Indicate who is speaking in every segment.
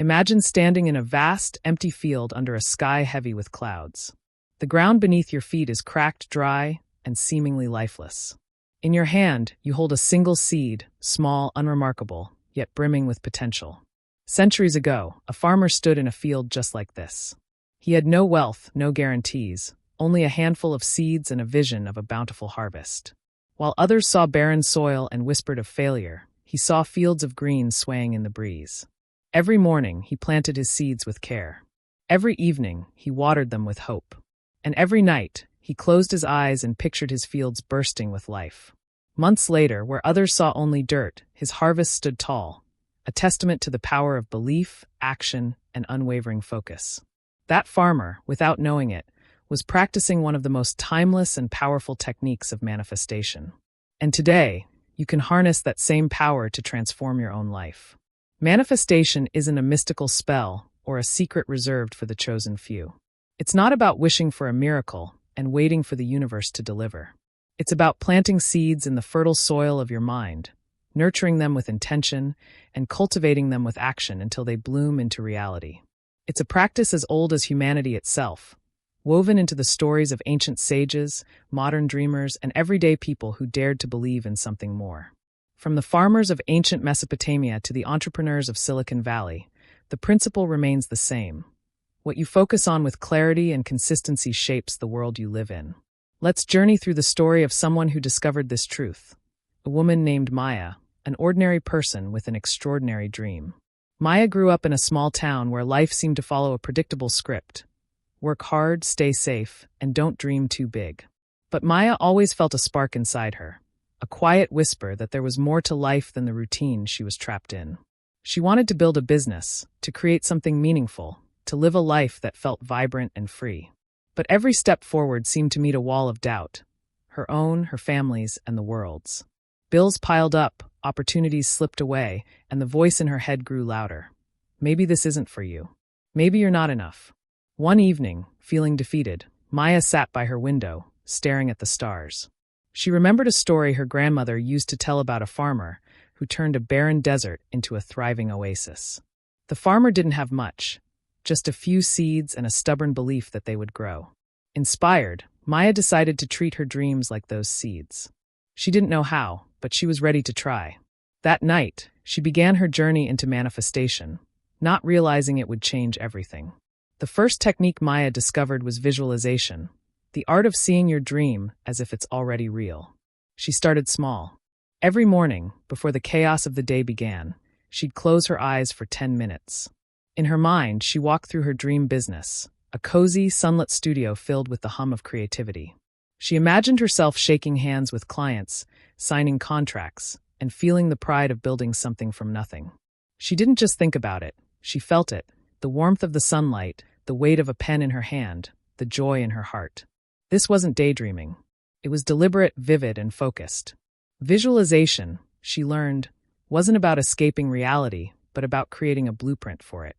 Speaker 1: Imagine standing in a vast, empty field under a sky heavy with clouds. The ground beneath your feet is cracked dry and seemingly lifeless. In your hand, you hold a single seed, small, unremarkable, yet brimming with potential. Centuries ago, a farmer stood in a field just like this. He had no wealth, no guarantees, only a handful of seeds and a vision of a bountiful harvest. While others saw barren soil and whispered of failure, he saw fields of green swaying in the breeze. Every morning, he planted his seeds with care. Every evening, he watered them with hope. And every night, he closed his eyes and pictured his fields bursting with life. Months later, where others saw only dirt, his harvest stood tall, a testament to the power of belief, action, and unwavering focus. That farmer, without knowing it, was practicing one of the most timeless and powerful techniques of manifestation. And today, you can harness that same power to transform your own life. Manifestation isn't a mystical spell or a secret reserved for the chosen few. It's not about wishing for a miracle and waiting for the universe to deliver. It's about planting seeds in the fertile soil of your mind, nurturing them with intention, and cultivating them with action until they bloom into reality. It's a practice as old as humanity itself, woven into the stories of ancient sages, modern dreamers, and everyday people who dared to believe in something more. From the farmers of ancient Mesopotamia to the entrepreneurs of Silicon Valley, the principle remains the same. What you focus on with clarity and consistency shapes the world you live in. Let's journey through the story of someone who discovered this truth. A woman named Maya, an ordinary person with an extraordinary dream. Maya grew up in a small town where life seemed to follow a predictable script. Work hard, stay safe, and don't dream too big. But Maya always felt a spark inside her, a quiet whisper that there was more to life than the routine she was trapped in. She wanted to build a business, to create something meaningful, to live a life that felt vibrant and free. But every step forward seemed to meet a wall of doubt, her own, her family's, and the world's. Bills piled up, opportunities slipped away, and the voice in her head grew louder. Maybe this isn't for you. Maybe you're not enough. One evening, feeling defeated, Maya sat by her window, staring at the stars. She remembered a story her grandmother used to tell about a farmer who turned a barren desert into a thriving oasis. The farmer didn't have much, just a few seeds and a stubborn belief that they would grow. Inspired, Maya decided to treat her dreams like those seeds. She didn't know how, but she was ready to try. That night, she began her journey into manifestation, not realizing it would change everything. The first technique Maya discovered was visualization, the art of seeing your dream as if it's already real. She started small. Every morning, before the chaos of the day began, she'd close her eyes for 10 minutes. In her mind, she walked through her dream business, a cozy, sunlit studio filled with the hum of creativity. She imagined herself shaking hands with clients, signing contracts, and feeling the pride of building something from nothing. She didn't just think about it, she felt it, the warmth of the sunlight, the weight of a pen in her hand, the joy in her heart. This wasn't daydreaming. It was deliberate, vivid, and focused. Visualization, she learned, wasn't about escaping reality, but about creating a blueprint for it.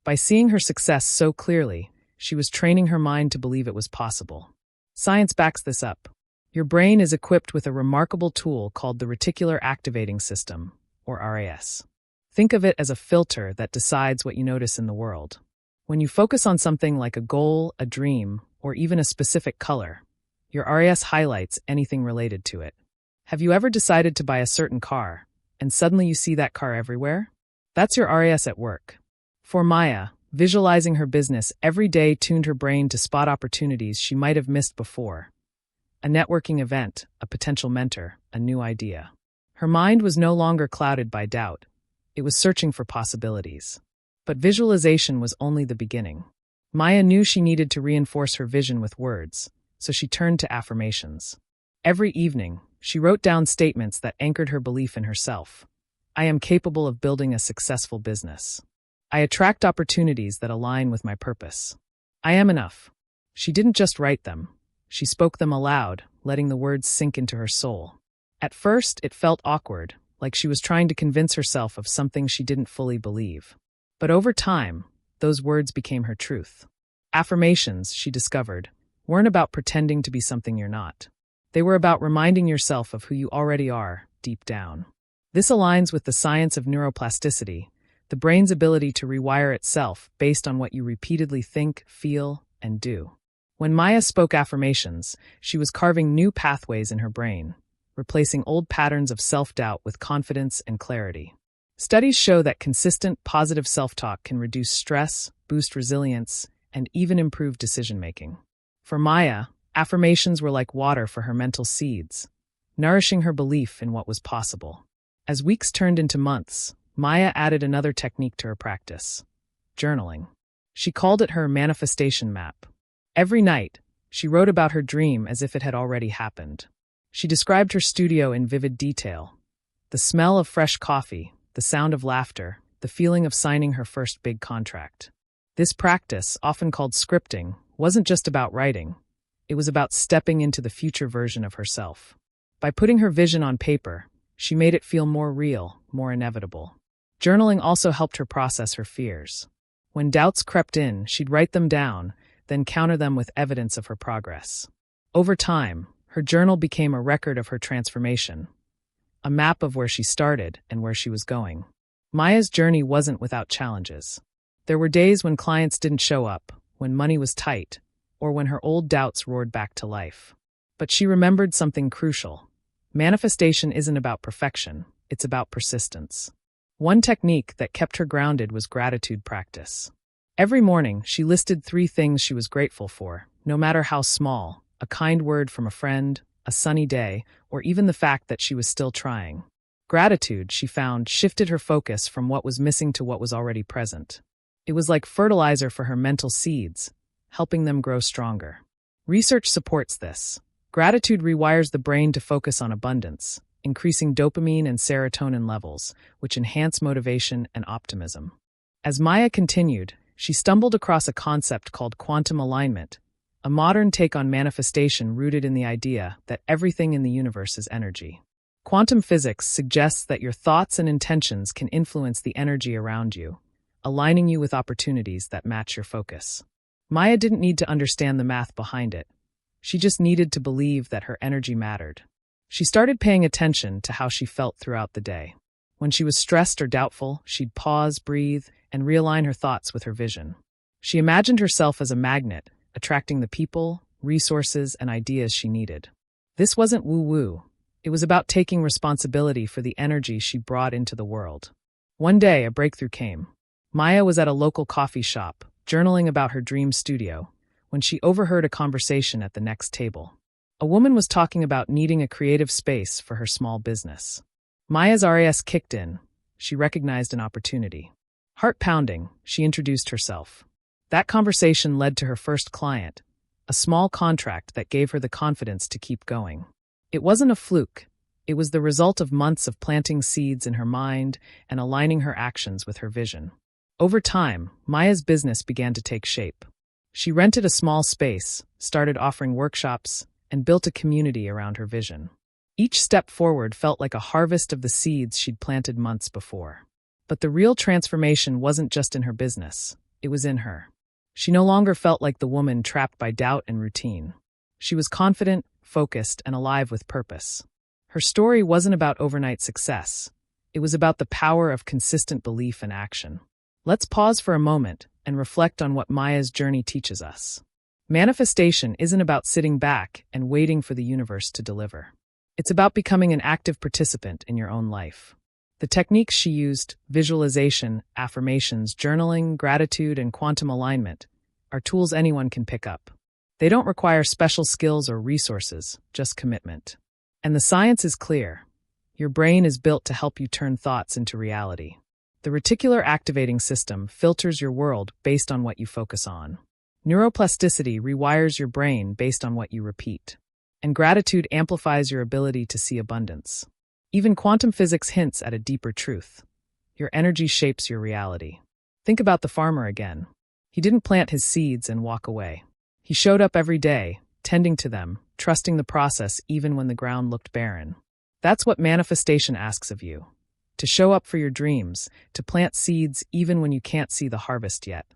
Speaker 1: By seeing her success so clearly, she was training her mind to believe it was possible. Science backs this up. Your brain is equipped with a remarkable tool called the reticular activating system, or RAS. Think of it as a filter that decides what you notice in the world. When you focus on something like a goal, a dream, or even a specific color, your RAS highlights anything related to it. Have you ever decided to buy a certain car, and suddenly you see that car everywhere? That's your RAS at work. For Maya, visualizing her business every day tuned her brain to spot opportunities she might have missed before. A networking event, a potential mentor, a new idea. Her mind was no longer clouded by doubt. It was searching for possibilities. But visualization was only the beginning. Maya knew she needed to reinforce her vision with words, so she turned to affirmations. Every evening, she wrote down statements that anchored her belief in herself. I am capable of building a successful business. I attract opportunities that align with my purpose. I am enough. She didn't just write them. She spoke them aloud, letting the words sink into her soul. At first, it felt awkward, like she was trying to convince herself of something she didn't fully believe. But over time, those words became her truth. Affirmations, she discovered, weren't about pretending to be something you're not. They were about reminding yourself of who you already are, deep down. This aligns with the science of neuroplasticity, the brain's ability to rewire itself based on what you repeatedly think, feel, and do. When Maya spoke affirmations, she was carving new pathways in her brain, replacing old patterns of self-doubt with confidence and clarity. Studies show that consistent, positive self-talk can reduce stress, boost resilience, and even improve decision-making. For Maya, affirmations were like water for her mental seeds, nourishing her belief in what was possible. As weeks turned into months, Maya added another technique to her practice: journaling. She called it her manifestation map. Every night, she wrote about her dream as if it had already happened. She described her studio in vivid detail: the smell of fresh coffee, the sound of laughter, the feeling of signing her first big contract. This practice, often called scripting, wasn't just about writing. It was about stepping into the future version of herself. By putting her vision on paper, she made it feel more real, more inevitable. Journaling also helped her process her fears. When doubts crept in, she'd write them down, then counter them with evidence of her progress. Over time, her journal became a record of her transformation, a map of where she started and where she was going. Maya's journey wasn't without challenges. There were days when clients didn't show up, when money was tight, or when her old doubts roared back to life. But she remembered something crucial. Manifestation isn't about perfection, it's about persistence. One technique that kept her grounded was gratitude practice. Every morning, she listed 3 things she was grateful for, no matter how small: a kind word from a friend, a sunny day, or even the fact that she was still trying. Gratitude, she found, shifted her focus from what was missing to what was already present. It was like fertilizer for her mental seeds, helping them grow stronger. Research supports this. Gratitude rewires the brain to focus on abundance, increasing dopamine and serotonin levels, which enhance motivation and optimism. As Maya continued, she stumbled across a concept called quantum alignment, a modern take on manifestation rooted in the idea that everything in the universe is energy. Quantum physics suggests that your thoughts and intentions can influence the energy around you, aligning you with opportunities that match your focus. Maya didn't need to understand the math behind it. She just needed to believe that her energy mattered. She started paying attention to how she felt throughout the day. When she was stressed or doubtful, she'd pause, breathe, and realign her thoughts with her vision. She imagined herself as a magnet, attracting the people, resources, and ideas she needed. This wasn't woo-woo. It was about taking responsibility for the energy she brought into the world. One day, a breakthrough came. Maya was at a local coffee shop, journaling about her dream studio, when she overheard a conversation at the next table. A woman was talking about needing a creative space for her small business. Maya's RAS kicked in. She recognized an opportunity. Heart pounding, she introduced herself. That conversation led to her first client, a small contract that gave her the confidence to keep going. It wasn't a fluke. It was the result of months of planting seeds in her mind and aligning her actions with her vision. Over time, Maya's business began to take shape. She rented a small space, started offering workshops, and built a community around her vision. Each step forward felt like a harvest of the seeds she'd planted months before. But the real transformation wasn't just in her business, it was in her. She no longer felt like the woman trapped by doubt and routine. She was confident, focused, and alive with purpose. Her story wasn't about overnight success. It was about the power of consistent belief and action. Let's pause for a moment and reflect on what Maya's journey teaches us. Manifestation isn't about sitting back and waiting for the universe to deliver. It's about becoming an active participant in your own life. The techniques she used, visualization, affirmations, journaling, gratitude, and quantum alignment, are tools anyone can pick up. They don't require special skills or resources, just commitment. And the science is clear. Your brain is built to help you turn thoughts into reality. The reticular activating system filters your world based on what you focus on. Neuroplasticity rewires your brain based on what you repeat. And gratitude amplifies your ability to see abundance. Even quantum physics hints at a deeper truth. Your energy shapes your reality. Think about the farmer again. He didn't plant his seeds and walk away. He showed up every day, tending to them, trusting the process even when the ground looked barren. That's what manifestation asks of you. To show up for your dreams, to plant seeds even when you can't see the harvest yet.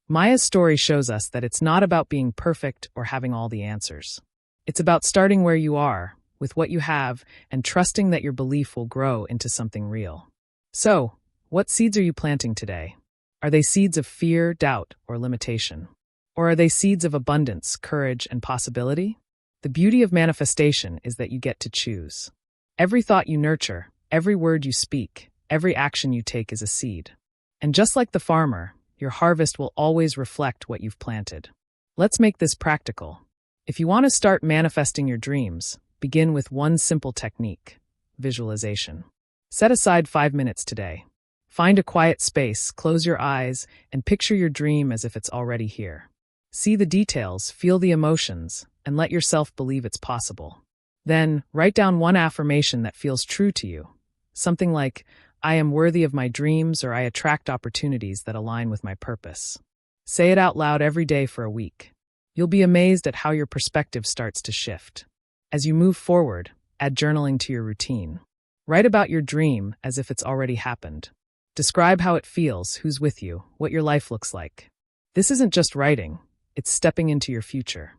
Speaker 1: Maya's story shows us that it's not about being perfect or having all the answers. It's about starting where you are, with what you have, and trusting that your belief will grow into something real. So, What seeds are you planting today? Are they seeds of fear, doubt, or limitation? Or are they seeds of abundance, courage, and possibility? The beauty of manifestation is that you get to choose. Every thought you nurture, every word you speak, every action you take is a seed. And just like the farmer, your harvest will always reflect what you've planted. Let's make this practical. If you want to start manifesting your dreams, begin with one simple technique: visualization. Set aside 5 minutes today. Find a quiet space, close your eyes, and picture your dream as if it's already here. See the details, feel the emotions, and let yourself believe it's possible. Then, write down one affirmation that feels true to you. Something like, "I am worthy of my dreams," or "I attract opportunities that align with my purpose." Say it out loud every day for a week. You'll be amazed at how your perspective starts to shift. As you move forward, add journaling to your routine. Write about your dream as if it's already happened. Describe how it feels, who's with you, what your life looks like. This isn't just writing, it's stepping into your future.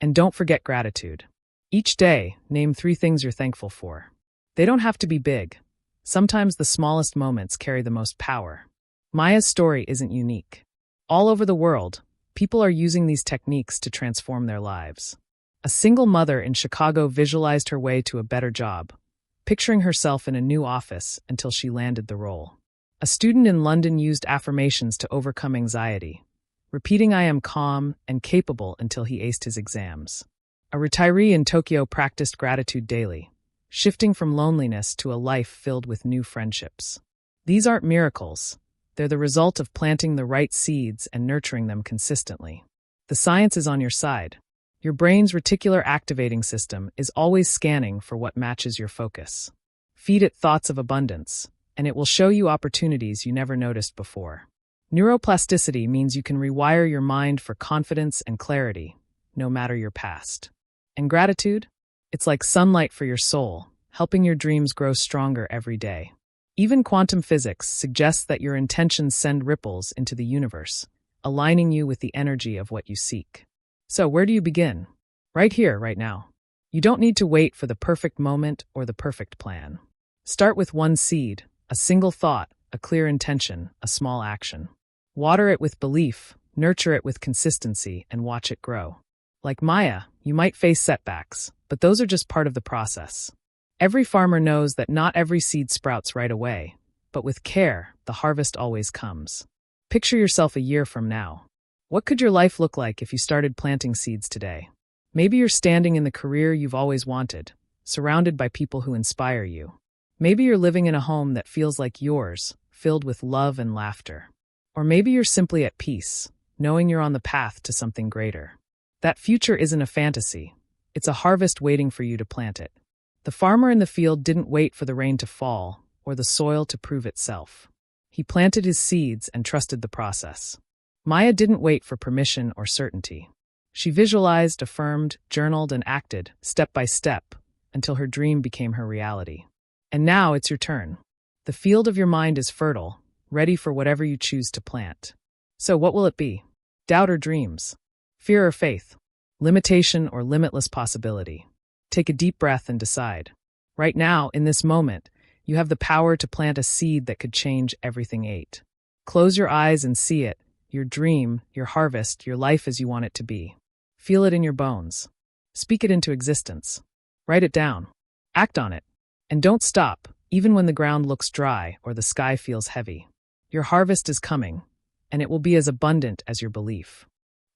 Speaker 1: And don't forget gratitude. Each day, name 3 things you're thankful for. They don't have to be big. Sometimes the smallest moments carry the most power. Maya's story isn't unique. All over the world, people are using these techniques to transform their lives. A single mother in Chicago visualized her way to a better job, picturing herself in a new office until she landed the role. A student in London used affirmations to overcome anxiety, repeating "I am calm and capable" until he aced his exams. A retiree in Tokyo practiced gratitude daily, shifting from loneliness to a life filled with new friendships. These aren't miracles. They're the result of planting the right seeds and nurturing them consistently. The science is on your side. Your brain's reticular activating system is always scanning for what matches your focus. Feed it thoughts of abundance, and it will show you opportunities you never noticed before. Neuroplasticity means you can rewire your mind for confidence and clarity, no matter your past. And gratitude? It's like sunlight for your soul, helping your dreams grow stronger every day. Even quantum physics suggests that your intentions send ripples into the universe, aligning you with the energy of what you seek. So where do you begin? Right here, right now. You don't need to wait for the perfect moment or the perfect plan. Start with one seed, a single thought, a clear intention, a small action. Water it with belief, nurture it with consistency, and watch it grow. Like Maya, you might face setbacks, but those are just part of the process. Every farmer knows that not every seed sprouts right away, but with care, the harvest always comes. Picture yourself a year from now. What could your life look like if you started planting seeds today? Maybe you're standing in the career you've always wanted, surrounded by people who inspire you. Maybe you're living in a home that feels like yours, filled with love and laughter. Or maybe you're simply at peace, knowing you're on the path to something greater. That future isn't a fantasy. It's a harvest waiting for you to plant it. The farmer in the field didn't wait for the rain to fall or the soil to prove itself. He planted his seeds and trusted the process. Maya didn't wait for permission or certainty. She visualized, affirmed, journaled, and acted, step by step, until her dream became her reality. And now it's your turn. The field of your mind is fertile, ready for whatever you choose to plant. So what will it be? Doubt or dreams? Fear or faith? Limitation or limitless possibility? Take a deep breath and decide. Right now, in this moment, you have the power to plant a seed that could change everything. Close your eyes and see it, your dream, your harvest, your life as you want it to be. Feel it in your bones. Speak it into existence. Write it down. Act on it. And don't stop, even when the ground looks dry or the sky feels heavy. Your harvest is coming, and it will be as abundant as your belief.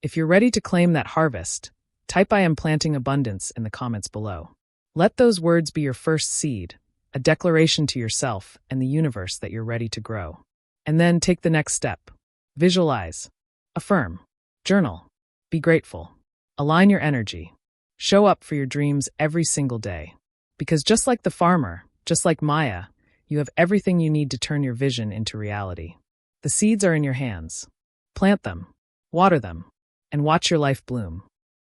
Speaker 1: If you're ready to claim that harvest, type "I am planting abundance" in the comments below. Let those words be your first seed, a declaration to yourself and the universe that you're ready to grow. And then take the next step. Visualize. Affirm. Journal. Be grateful. Align your energy. Show up for your dreams every single day. Because just like the farmer, just like Maya, you have everything you need to turn your vision into reality. The seeds are in your hands. Plant them, water them, and watch your life bloom.